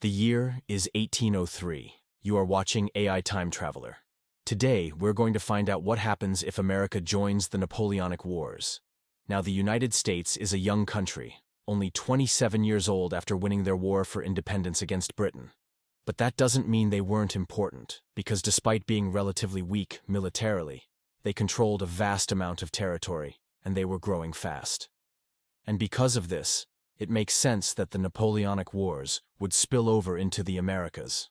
The year is 1803. You are watching AI Time Traveler. Today, we're going to find out what happens if America joins the Napoleonic Wars. Now, the United States is a young country, only 27 years old after winning their war for independence against Britain. But that doesn't mean they weren't important, because despite being relatively weak militarily, they controlled a vast amount of territory, and they were growing fast. And because of this, it makes sense that the Napoleonic Wars would spill over into the Americas.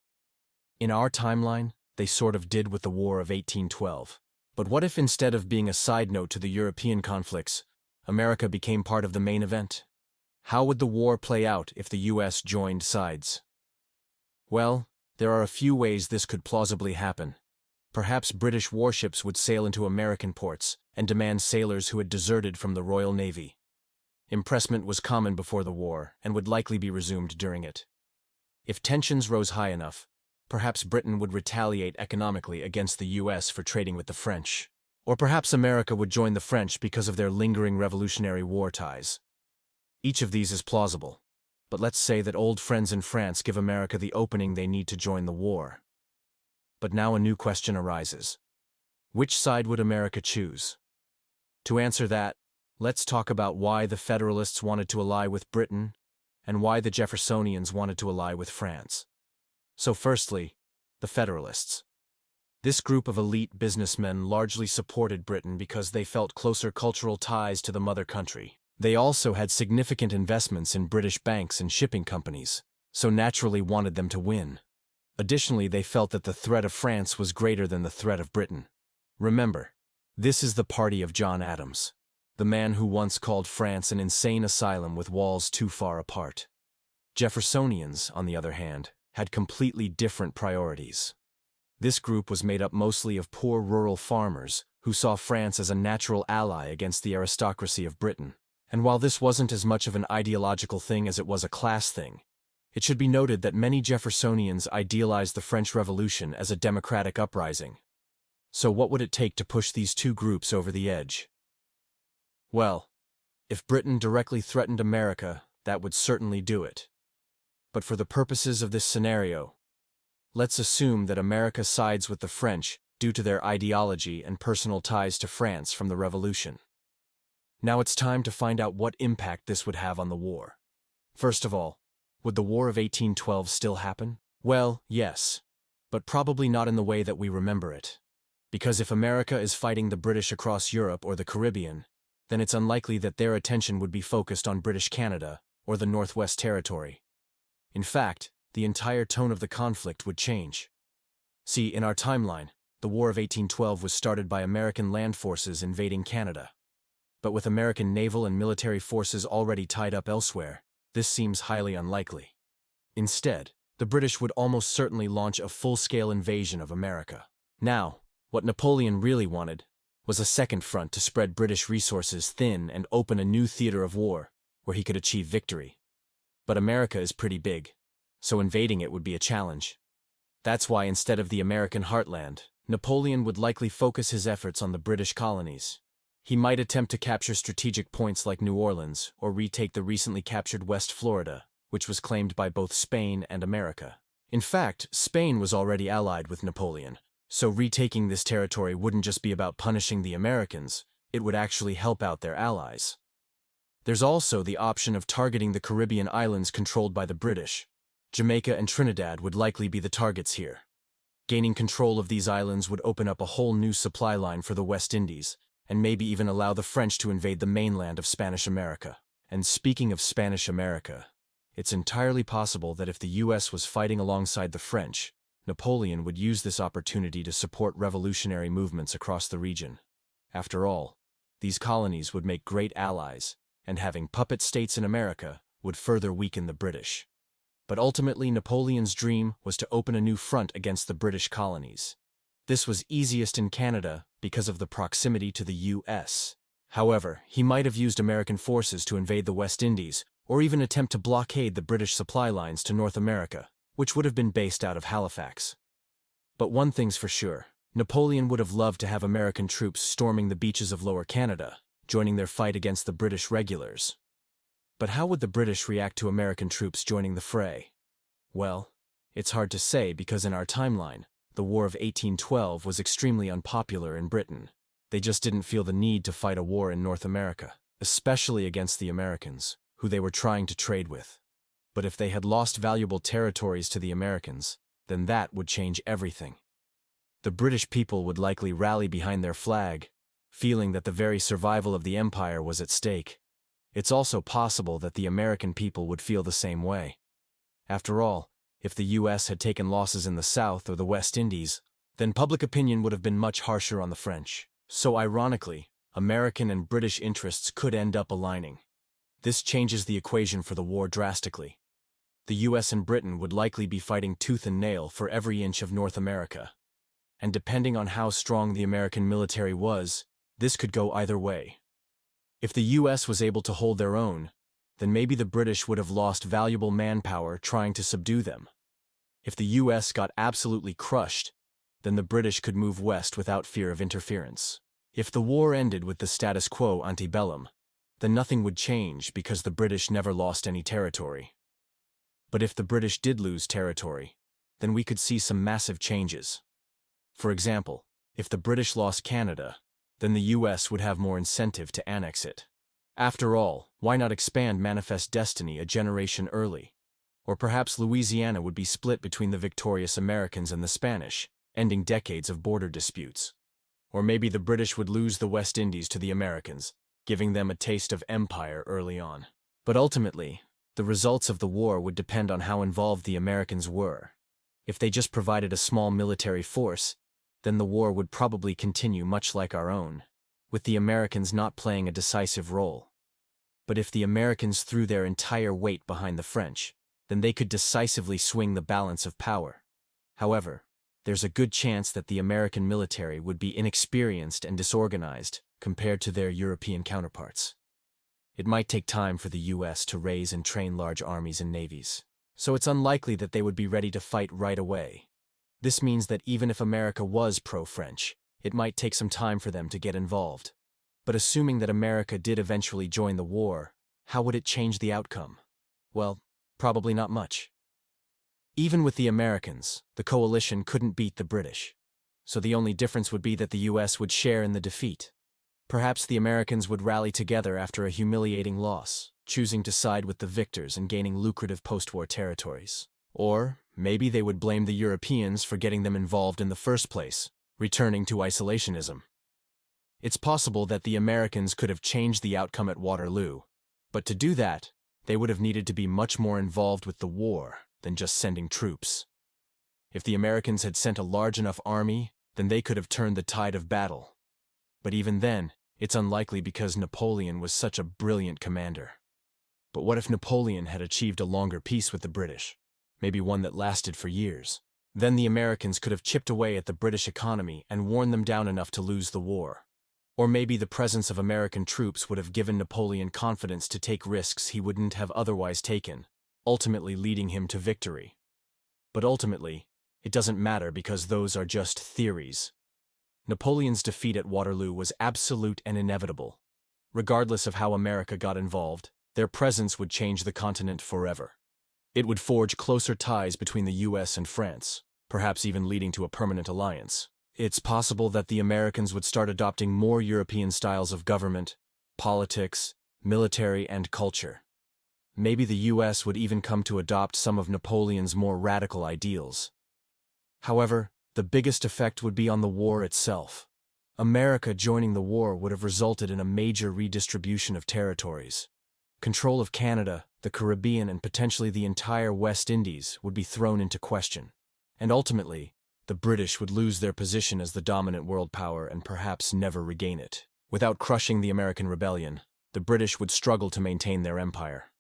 In our timeline, they sort of did with the War of 1812. But what if instead of being a side note to the European conflicts, America became part of the main event? How would the war play out if the US joined sides? Well, there are a few ways this could plausibly happen. Perhaps British warships would sail into American ports and demand sailors who had deserted from the Royal Navy. Impressment was common before the war and would likely be resumed during it. If tensions rose high enough, perhaps Britain would retaliate economically against the US for trading with the French. Or perhaps America would join the French because of their lingering Revolutionary War ties. Each of these is plausible, but let's say that old friends in France give America the opening they need to join the war. But now a new question arises. Which side would America choose? To answer that, let's talk about why the Federalists wanted to ally with Britain and why the Jeffersonians wanted to ally with France. So firstly, the Federalists. This group of elite businessmen largely supported Britain because they felt closer cultural ties to the mother country. They also had significant investments in British banks and shipping companies, so naturally wanted them to win. Additionally, they felt that the threat of France was greater than the threat of Britain. Remember, this is the party of John Adams, the man who once called France an insane asylum with walls too far apart. Jeffersonians, on the other hand, had completely different priorities. This group was made up mostly of poor rural farmers who saw France as a natural ally against the aristocracy of Britain. And while this wasn't as much of an ideological thing as it was a class thing, it should be noted that many Jeffersonians idealized the French Revolution as a democratic uprising. So what would it take to push these two groups over the edge? Well, if Britain directly threatened America, that would certainly do it. But for the purposes of this scenario, let's assume that America sides with the French due to their ideology and personal ties to France from the Revolution. Now it's time to find out what impact this would have on the war. First of all, would the War of 1812 still happen? Well, yes, but probably not in the way that we remember it. Because if America is fighting the British across Europe or the Caribbean, then it's unlikely that their attention would be focused on British Canada or the Northwest Territory. In fact, the entire tone of the conflict would change. See, in our timeline, the War of 1812 was started by American land forces invading Canada. But with American naval and military forces already tied up elsewhere, this seems highly unlikely. Instead, the British would almost certainly launch a full-scale invasion of America. Now, what Napoleon really wanted was a second front to spread British resources thin and open a new theater of war where he could achieve victory. But America is pretty big, so invading it would be a challenge. That's why instead of the American heartland, Napoleon would likely focus his efforts on the British colonies. He might attempt to capture strategic points like New Orleans or retake the recently captured West Florida, which was claimed by both Spain and America. In fact, Spain was already allied with Napoleon, so retaking this territory wouldn't just be about punishing the Americans, it would actually help out their allies. There's also the option of targeting the Caribbean islands controlled by the British. Jamaica and Trinidad would likely be the targets here. Gaining control of these islands would open up a whole new supply line for the West Indies, and maybe even allow the French to invade the mainland of Spanish America. And speaking of Spanish America, it's entirely possible that if the US was fighting alongside the French, Napoleon would use this opportunity to support revolutionary movements across the region. After all, these colonies would make great allies, and having puppet states in America would further weaken the British. But ultimately, Napoleon's dream was to open a new front against the British colonies. This was easiest in Canada because of the proximity to the US. However, he might have used American forces to invade the West Indies, or even attempt to blockade the British supply lines to North America, which would have been based out of Halifax. But one thing's for sure, Napoleon would have loved to have American troops storming the beaches of Lower Canada, joining their fight against the British regulars. But how would the British react to American troops joining the fray? Well, it's hard to say because in our timeline, the War of 1812 was extremely unpopular in Britain. They just didn't feel the need to fight a war in North America, especially against the Americans, who they were trying to trade with. But if they had lost valuable territories to the Americans, then that would change everything. The British people would likely rally behind their flag, feeling that the very survival of the empire was at stake. It's also possible that the American people would feel the same way. After all, if the US had taken losses in the South or the West Indies, then public opinion would have been much harsher on the French. So ironically, American and British interests could end up aligning. This changes the equation for the war drastically. The US and Britain would likely be fighting tooth and nail for every inch of North America. And depending on how strong the American military was, this could go either way. If the US was able to hold their own, then maybe the British would have lost valuable manpower trying to subdue them. If the US got absolutely crushed, then the British could move west without fear of interference. If the war ended with the status quo antebellum, then nothing would change because the British never lost any territory. But if the British did lose territory, then we could see some massive changes. For example, if the British lost Canada, then the US would have more incentive to annex it. After all, why not expand Manifest Destiny a generation early? Or perhaps Louisiana would be split between the victorious Americans and the Spanish, ending decades of border disputes. Or maybe the British would lose the West Indies to the Americans, giving them a taste of empire early on. But ultimately, the results of the war would depend on how involved the Americans were. If they just provided a small military force, then the war would probably continue much like our own, with the Americans not playing a decisive role. But if the Americans threw their entire weight behind the French, then they could decisively swing the balance of power. However, there's a good chance that the American military would be inexperienced and disorganized compared to their European counterparts. It might take time for the US to raise and train large armies and navies, so it's unlikely that they would be ready to fight right away. This means that even if America was pro-French, it might take some time for them to get involved. But assuming that America did eventually join the war, how would it change the outcome? Well, probably not much. Even with the Americans, the coalition couldn't beat the British. So the only difference would be that the US would share in the defeat. Perhaps the Americans would rally together after a humiliating loss, choosing to side with the victors and gaining lucrative post-war territories. Or maybe they would blame the Europeans for getting them involved in the first place, returning to isolationism. It's possible that the Americans could have changed the outcome at Waterloo, but to do that, they would have needed to be much more involved with the war than just sending troops. If the Americans had sent a large enough army, then they could have turned the tide of battle. But even then, it's unlikely because Napoleon was such a brilliant commander. But what if Napoleon had achieved a longer peace with the British? Maybe one that lasted for years. Then the Americans could have chipped away at the British economy and worn them down enough to lose the war. Or maybe the presence of American troops would have given Napoleon confidence to take risks he wouldn't have otherwise taken, ultimately leading him to victory. But ultimately, it doesn't matter because those are just theories. Napoleon's defeat at Waterloo was absolute and inevitable. Regardless of how America got involved, their presence would change the continent forever. It would forge closer ties between the US and France, perhaps even leading to a permanent alliance. It's possible that the Americans would start adopting more European styles of government, politics, military, and culture. Maybe the US would even come to adopt some of Napoleon's more radical ideals. However, the biggest effect would be on the war itself. America joining the war would have resulted in a major redistribution of territories. Control of Canada, the Caribbean, and potentially the entire West Indies would be thrown into question. And ultimately, the British would lose their position as the dominant world power and perhaps never regain it. Without crushing the American rebellion, the British would struggle to maintain their empire.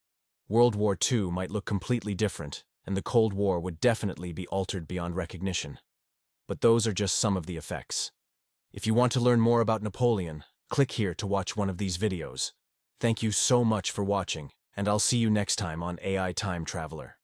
World War II might look completely different, and the Cold War would definitely be altered beyond recognition. But those are just some of the effects. If you want to learn more about Napoleon, click here to watch one of these videos. Thank you so much for watching, and I'll see you next time on AI Time Traveler.